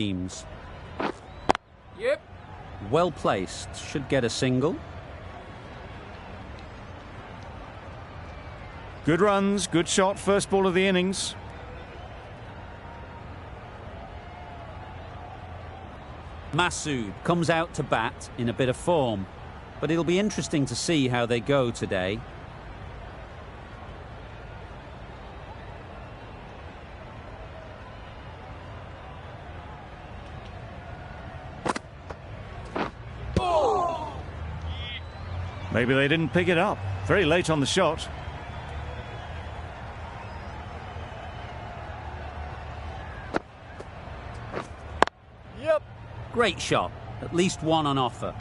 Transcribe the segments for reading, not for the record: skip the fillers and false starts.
teams. Yep. Well placed. Should get a single. Good runs, good shot, first ball of the innings. Masood comes out to bat in a bit of form, but it'll be interesting to see how they go today. Maybe they didn't pick it up. Very late on the shot. Yep. Great shot. At least one on offer.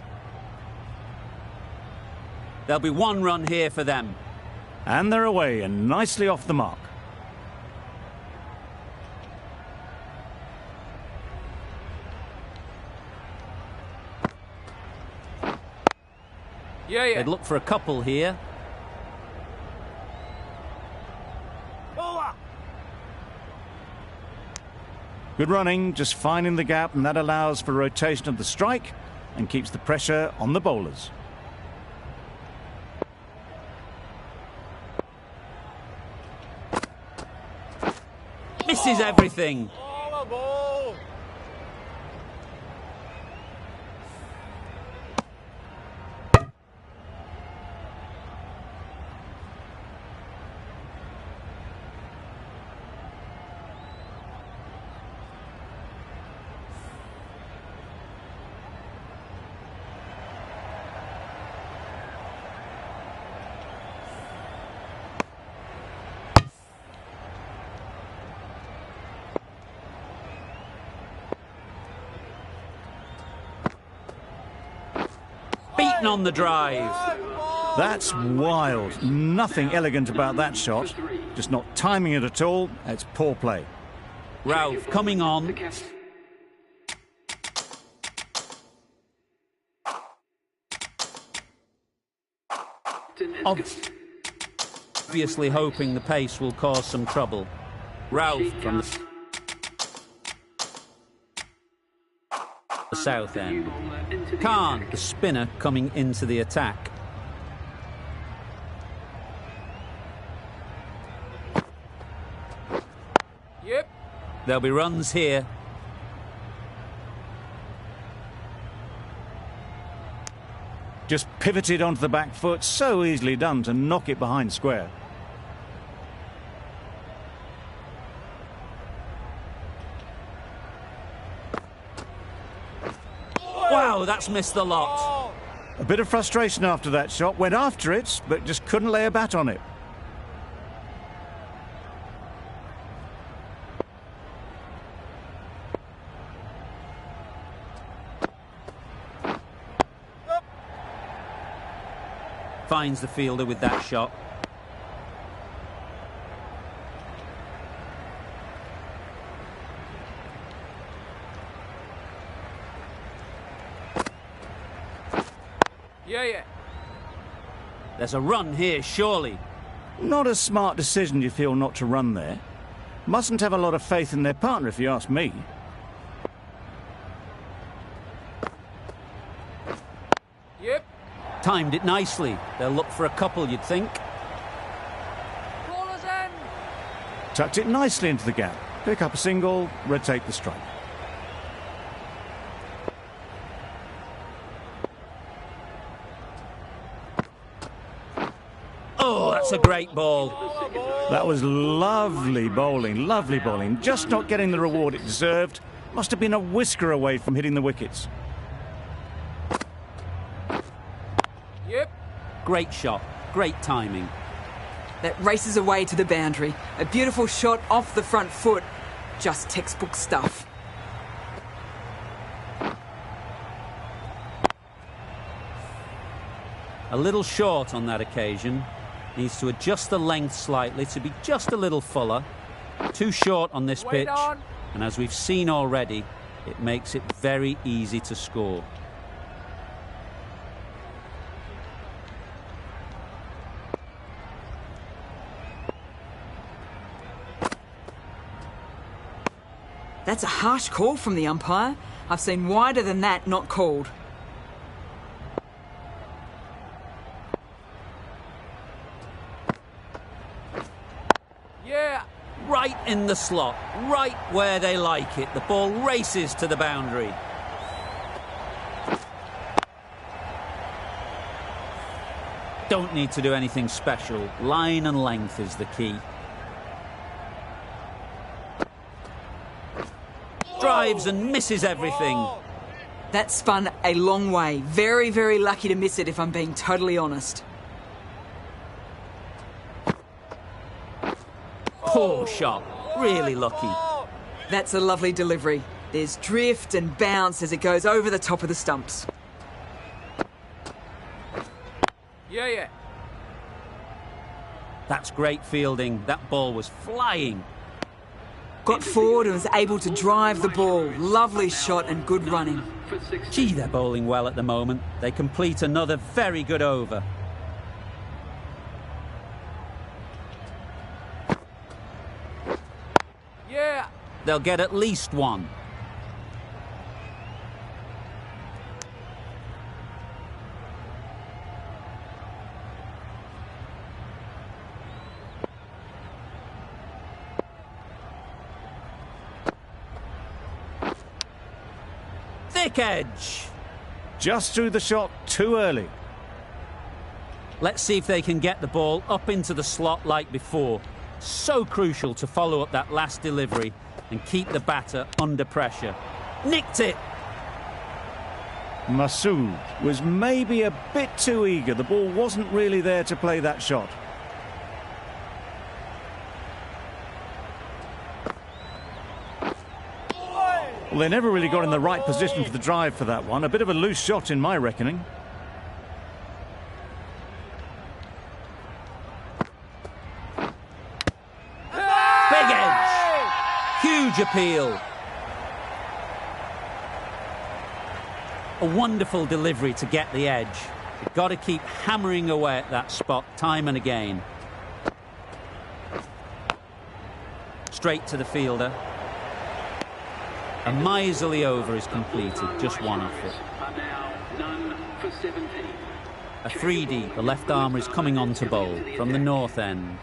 There'll be one run here for them. And they're away and nicely off the mark. Yeah. They'd look for a couple here. Good running, just finding the gap, and that allows for rotation of the strike and keeps the pressure on the bowlers. Misses everything. Oh, a ball. Beaten on the drive. That's wild. Nothing elegant about that shot. Just not timing it at all. It's poor play. Ralph coming on. Obviously hoping the pace will cause some trouble. Ralph from the south end. Khan, the spinner, coming into the attack. Yep. There'll be runs here. Just pivoted onto the back foot. So easily done to knock it behind square. Wow, that's missed the lot. A bit of frustration after that shot. Went after it, but just couldn't lay a bat on it. Finds the fielder with that shot. Yeah. There's a run here, surely. Not a smart decision, you feel, not to run there. Mustn't have a lot of faith in their partner, if you ask me. Yep. Timed it nicely. They'll look for a couple, you'd think. Ballers in. Tucked it nicely into the gap. Pick up a single, rotate the strike. Oh, that's a great ball. That was lovely bowling, just not getting the reward it deserved. Must have been a whisker away from hitting the wickets. Yep. Great shot, great timing. That races away to the boundary. A beautiful shot off the front foot. Just textbook stuff. A little short on that occasion. Needs to adjust the length slightly to be just a little fuller. Too short on this pitch. And as we've seen already, it makes it very easy to score. That's a harsh call from the umpire. I've seen wider than that not called. Yeah. Right in the slot, right where they like it. The ball races to the boundary. Don't need to do anything special. Line and length is the key. Drives and misses everything. That spun a long way. Very, very lucky to miss it, if I'm being totally honest. Poor shot. Really lucky. That's a lovely delivery. There's drift and bounce as it goes over the top of the stumps. Yeah. That's great fielding. That ball was flying. Got forward and was able to drive the ball. Lovely shot and good running. Gee, they're bowling well at the moment. They complete another very good over. Yeah. They'll get at least one. Thick edge. Just threw the shot too early. Let's see if they can get the ball up into the slot like before. So crucial to follow up that last delivery and keep the batter under pressure. Nicked it. Masood was maybe a bit too eager. The ball wasn't really there to play that shot. Well, they never really got in the right position for the drive for that one. A bit of a loose shot in my reckoning. Big edge. Huge appeal. A wonderful delivery to get the edge. You've got to keep hammering away at that spot time and again. Straight to the fielder. A miserly over is completed, just one off it. A 3D, the left armour is coming on to bowl from the north end.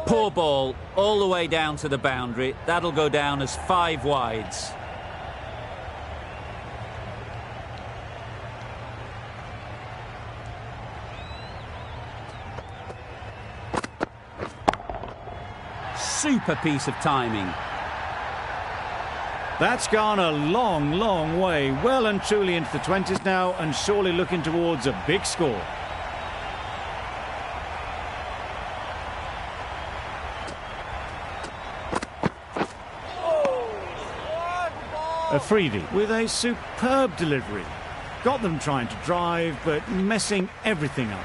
Poor ball, all the way down to the boundary. That'll go down as 5 wides. Super piece of timing. That's gone a long, long way. Well and truly into the 20s now, and surely looking towards a big score. Afridi with a superb delivery. Got them trying to drive, but messing everything up.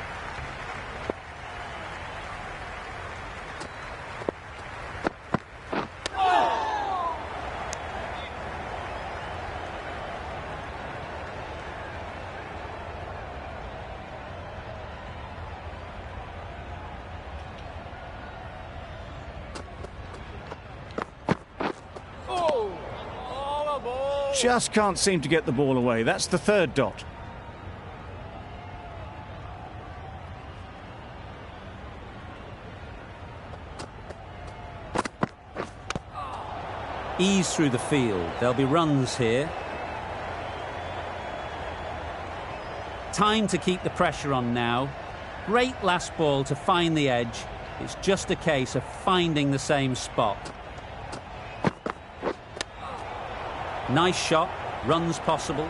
Just can't seem to get the ball away. That's the 3rd dot. Ease through the field. There'll be runs here. Time to keep the pressure on now. Great last ball to find the edge. It's just a case of finding the same spot. Nice shot, runs possible.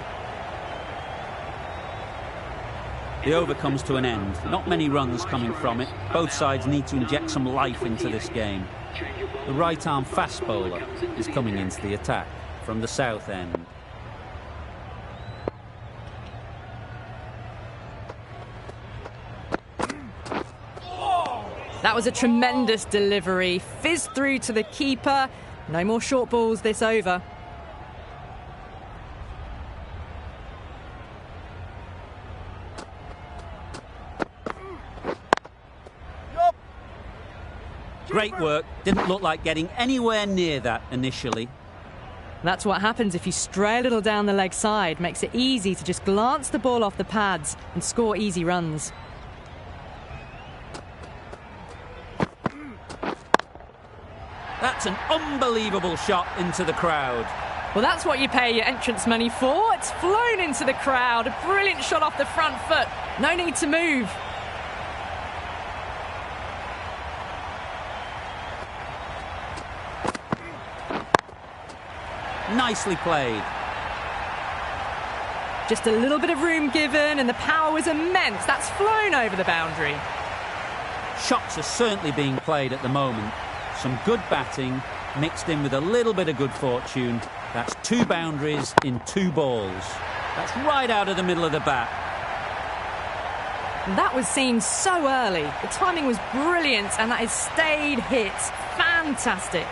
The over comes to an end. Not many runs coming from it. Both sides need to inject some life into this game. The right-arm fast bowler is coming into the attack from the south end. That was a tremendous delivery. Fizzed through to the keeper. No more short balls this over. Great work. Didn't look like getting anywhere near that initially. That's what happens if you stray a little down the leg side. Makes it easy to just glance the ball off the pads and score easy runs. That's an unbelievable shot into the crowd. Well, that's what you pay your entrance money for. It's flown into the crowd. A brilliant shot off the front foot. No need to move. Nicely played. Just a little bit of room given and the power was immense. That's flown over the boundary. Shots are certainly being played at the moment. Some good batting mixed in with a little bit of good fortune. That's 2 boundaries in 2 balls. That's right out of the middle of the bat. That was seen so early. The timing was brilliant and that is stayed hits. Fantastic.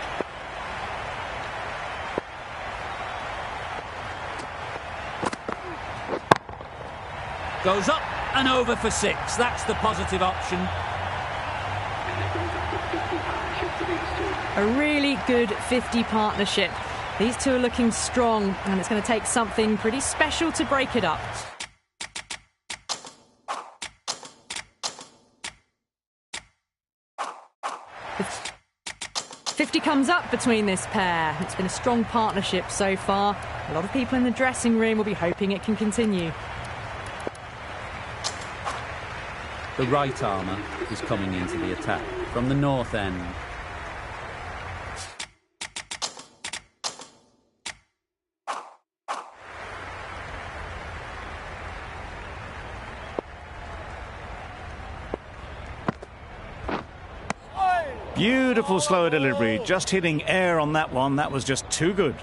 Goes up and over for 6. That's the positive option. A really good 50 partnership. These two are looking strong and it's going to take something pretty special to break it up. The 50 comes up between this pair. It's been a strong partnership so far. A lot of people in the dressing room will be hoping it can continue. The right armour is coming into the attack from the north end. Beautiful slower delivery, just hitting air on that one. That was just too good.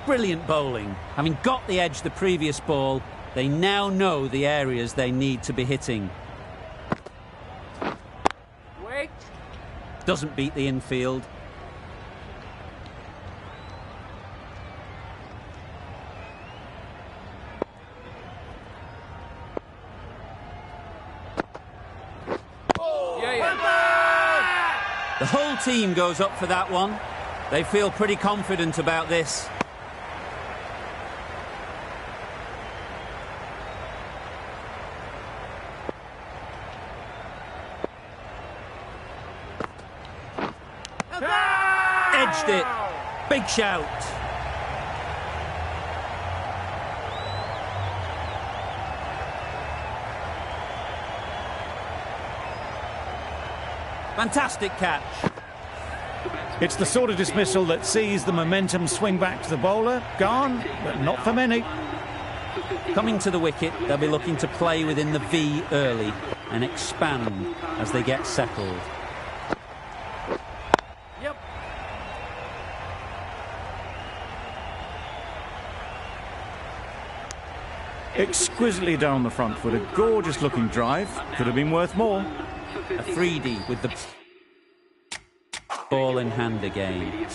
Brilliant bowling. Having got the edge the previous ball, they now know the areas they need to be hitting. Wait. Doesn't beat the infield. The whole team goes up for that one. They feel pretty confident about this. Edged it. Big shout. Fantastic catch. It's the sort of dismissal that sees the momentum swing back to the bowler. Gone, but not for many. Coming to the wicket, they'll be looking to play within the V early and expand as they get settled. Yep. Exquisitely done on the front foot. A gorgeous looking drive. Could have been worth more. A 3D with the ball in hand again.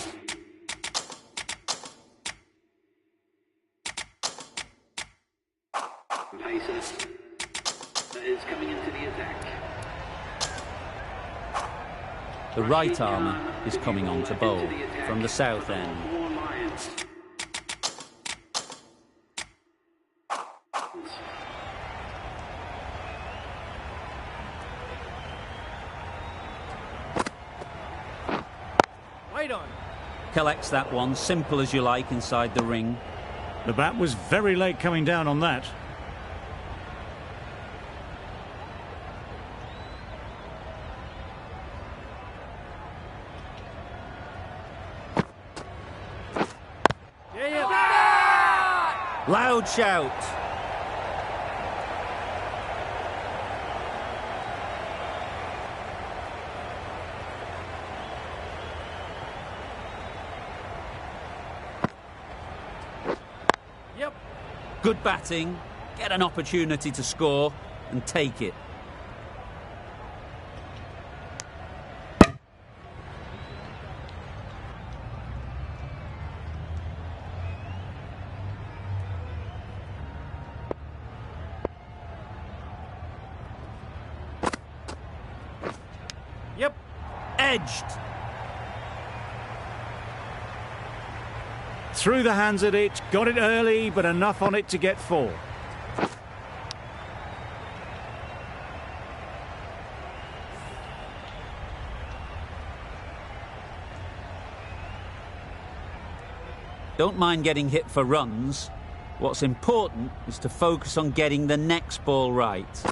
The right armour is coming on to bowl from the south end. Collects that one, simple as you like, inside the ring. The bat was very late coming down on that. Loud shout. Good batting, get an opportunity to score and take it. Yep. Edged. Through the hands at it, got it early, but enough on it to get 4. Don't mind getting hit for runs. What's important is to focus on getting the next ball right.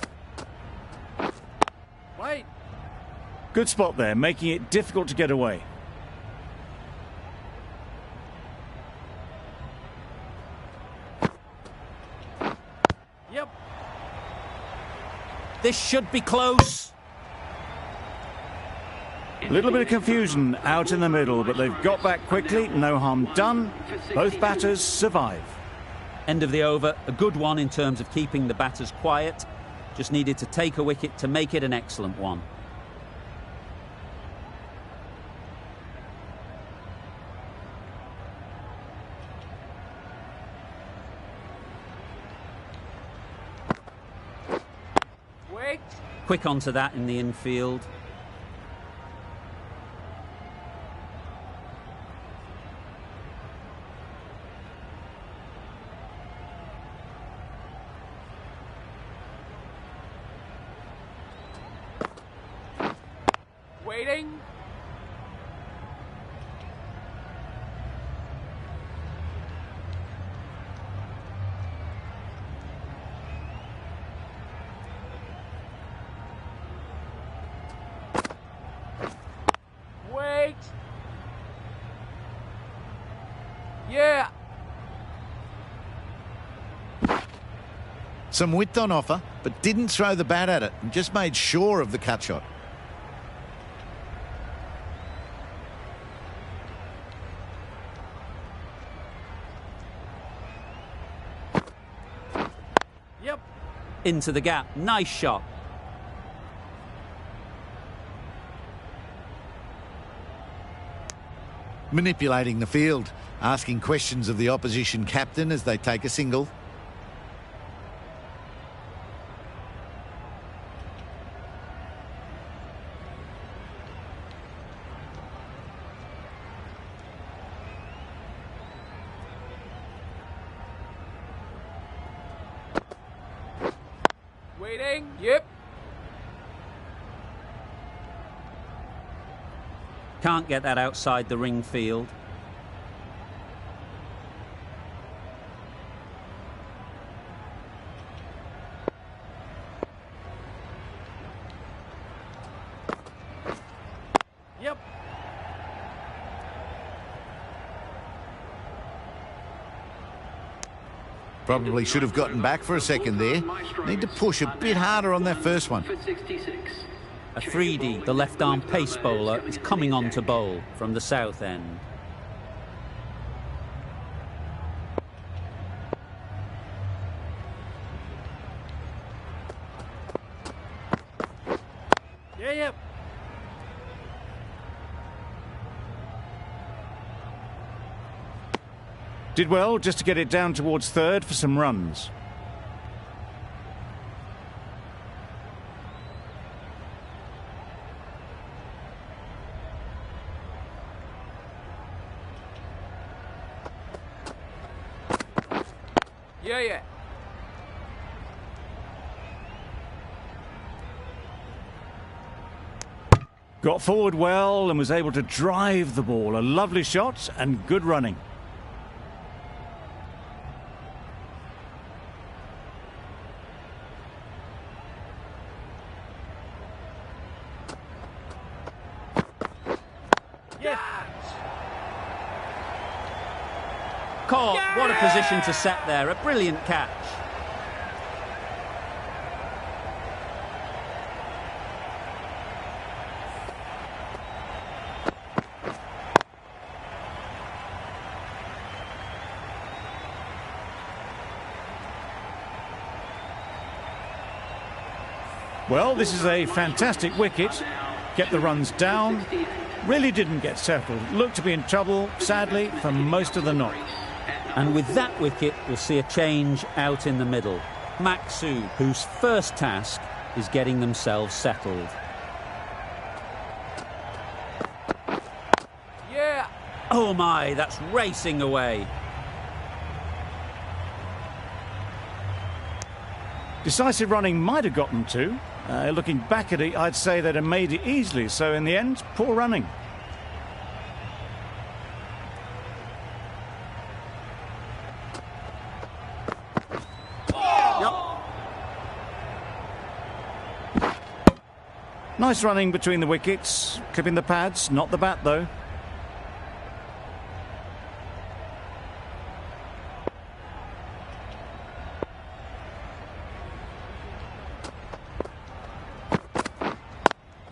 Wait. Good spot there, making it difficult to get away. Yep. This should be close. A little bit of confusion out in the middle, but they've got back quickly, no harm done. Both batters survive. End of the over, a good one in terms of keeping the batters quiet. Just needed to take a wicket to make it an excellent one. Wait. Quick onto that in the infield. Waiting. Wait. Yeah. Some width on offer, but didn't throw the bat at it and just made sure of the cut shot. Yep. Into the gap. Nice shot. Manipulating the field, asking questions of the opposition captain as they take a single. Waiting. Yep. Can't get that outside the ring field. Yep. Probably should have gotten back for a second there. Need to push a bit harder on that first one. A 3D, the left-arm pace bowler, is coming on to bowl from the south end. Yeah, yep. Did well just to get it down towards third for some runs. Yeah, yeah. Got forward well and was able to drive the ball. A lovely shot and good running. Caught. What a position to set there. A brilliant catch. Well, this is a fantastic wicket. Kept the runs down. Really didn't get settled. Looked to be in trouble, sadly, for most of the knock. And with that wicket, we'll see a change out in the middle. Maksud, whose first task is getting themselves settled. Yeah. Oh my, that's racing away. Decisive running might have got them to. Looking back at it, I'd say they'd have made it easily. So in the end, poor running. Nice running between the wickets, clipping the pads, not the bat though.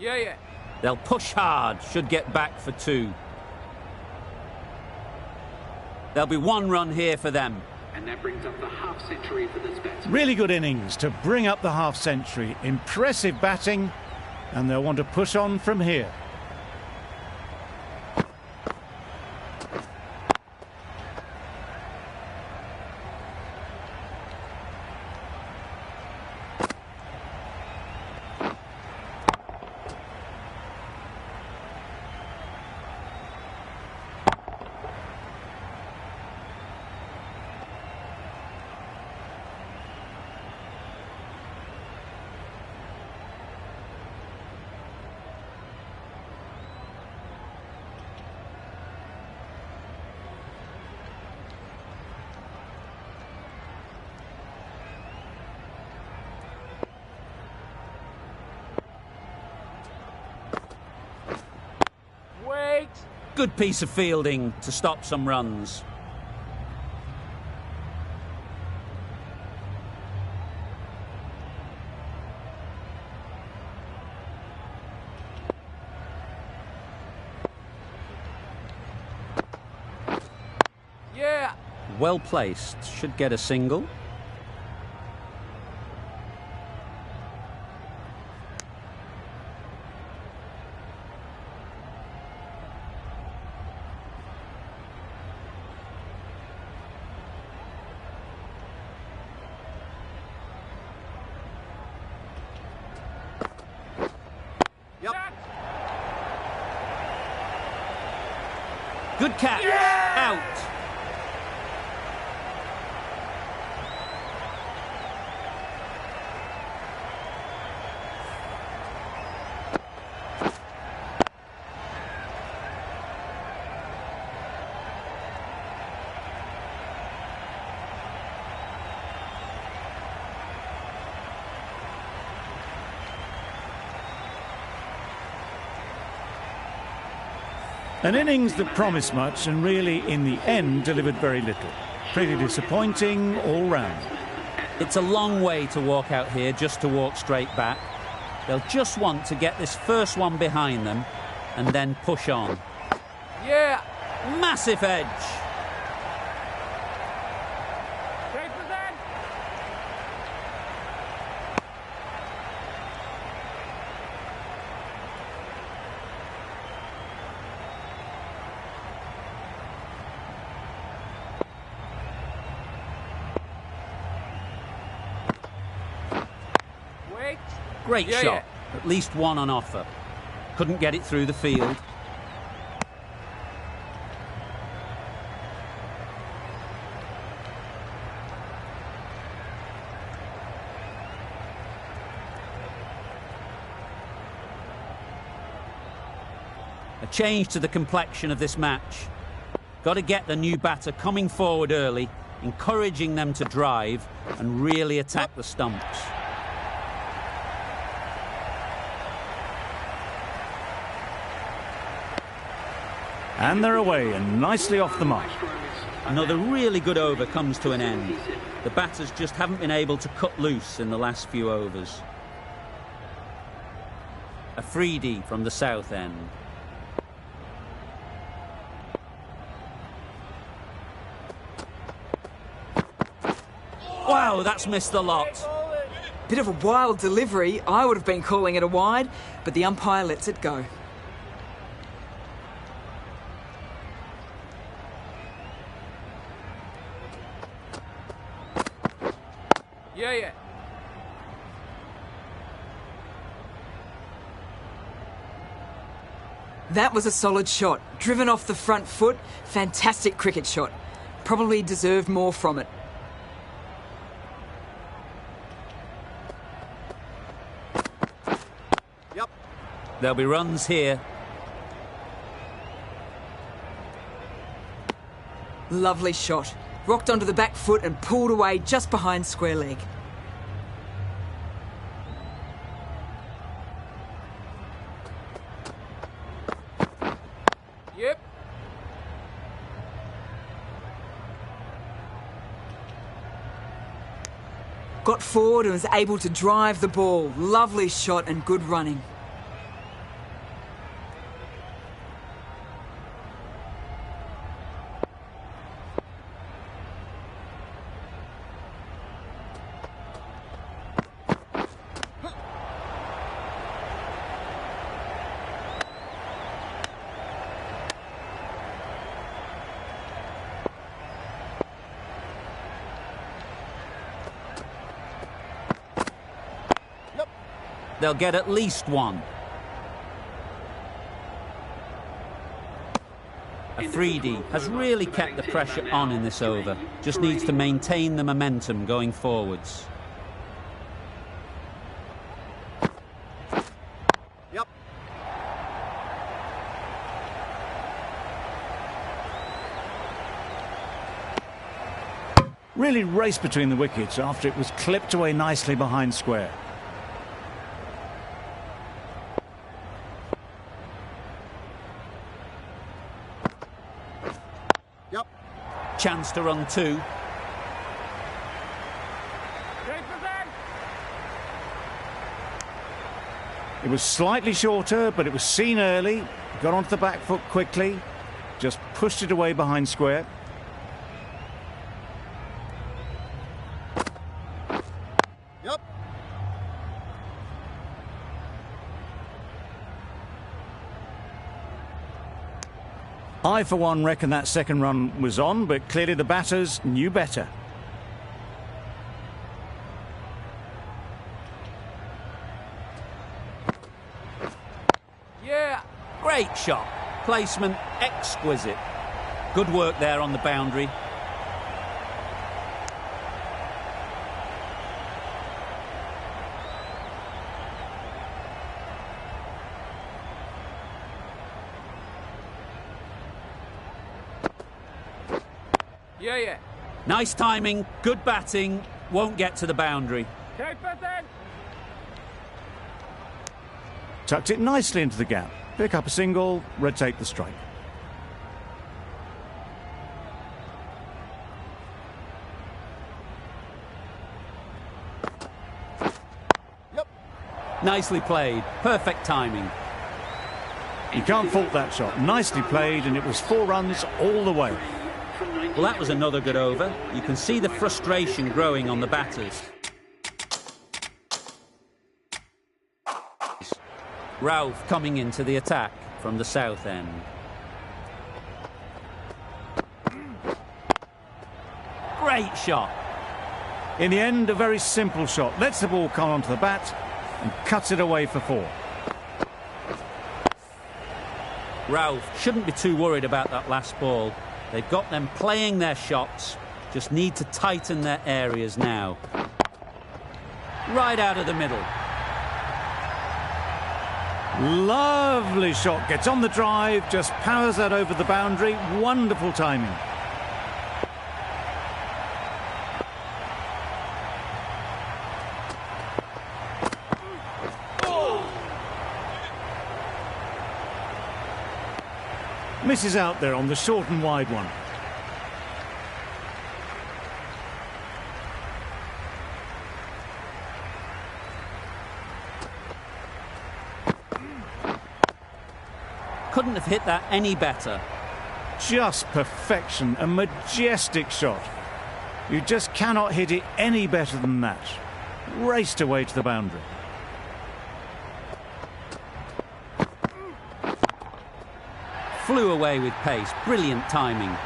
Yeah. They'll push hard, should get back for 2. There'll be 1 run here for them. And that brings up the half-century for this batsman. Really good innings to bring up the half-century. Impressive batting, and they'll want to push on from here. Wait. Good piece of fielding to stop some runs. Yeah. Well placed, should get a single. Good catch. Out. An innings that promised much and really, in the end, delivered very little. Pretty disappointing all round. It's a long way to walk out here just to walk straight back. They'll just want to get this first one behind them and then push on. Yeah. Massive edge. Take for that. Wait. Great Yeah, shot. At least 1 on offer. Couldn't get it through the field. A change to the complexion of this match. Got to get the new batter coming forward early, encouraging them to drive and really attack the stumps. And they're away and nicely off the mark. Another really good over comes to an end. The batters just haven't been able to cut loose in the last few overs. A freebie from the south end. Wow, that's missed the lot. Bit of a wild delivery. I would have been calling it a wide, but the umpire lets it go. Yeah. That was a solid shot. Driven off the front foot. Fantastic cricket shot. Probably deserved more from it. Yep. There'll be runs here. Lovely shot. Rocked onto the back foot and pulled away just behind square leg. Yep. Got forward and was able to drive the ball. Lovely shot and good running. They'll get at least one. Afridi has really kept the pressure on in this over. Just needs to maintain the momentum going forwards. Yep. Really raced between the wickets after it was clipped away nicely behind square. Yep. Chance to run two. It was slightly shorter, but it was seen early. Got onto the back foot quickly. Just pushed it away behind square. Yep. I, for one, reckon that second run was on, but clearly the batters knew better. Yeah. Great shot. Placement exquisite. Good work there on the boundary. Yeah. Nice timing, good batting, won't get to the boundary. Keep it in. Tucked it nicely into the gap. Pick up a single, rotate the strike. Yep. Nicely played, perfect timing. You can't fault that shot. Nicely played, and it was 4 runs all the way. Well, that was another good over. You can see the frustration growing on the batters. Ralph coming into the attack from the south end. Great shot. In the end, a very simple shot. Lets the ball come onto the bat and cuts it away for 4. Ralph shouldn't be too worried about that last ball. They've got them playing their shots. Just need to tighten their areas now. Right out of the middle. Lovely shot. Gets on the drive, just powers that over the boundary. Wonderful timing. Misses out there on the short and wide one. Couldn't have hit that any better. Just perfection, a majestic shot. You just cannot hit it any better than that. raced away to the boundary. Flew away with pace. Brilliant timing.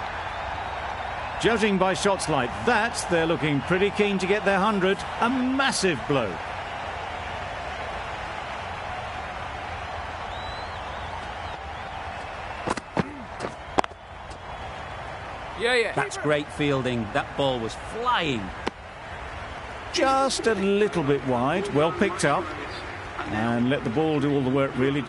Judging by shots like that, they're looking pretty keen to get their 100. A massive blow. Yeah, yeah. That's great fielding. That ball was flying. Just a little bit wide. Well picked up. And let the ball do all the work, really.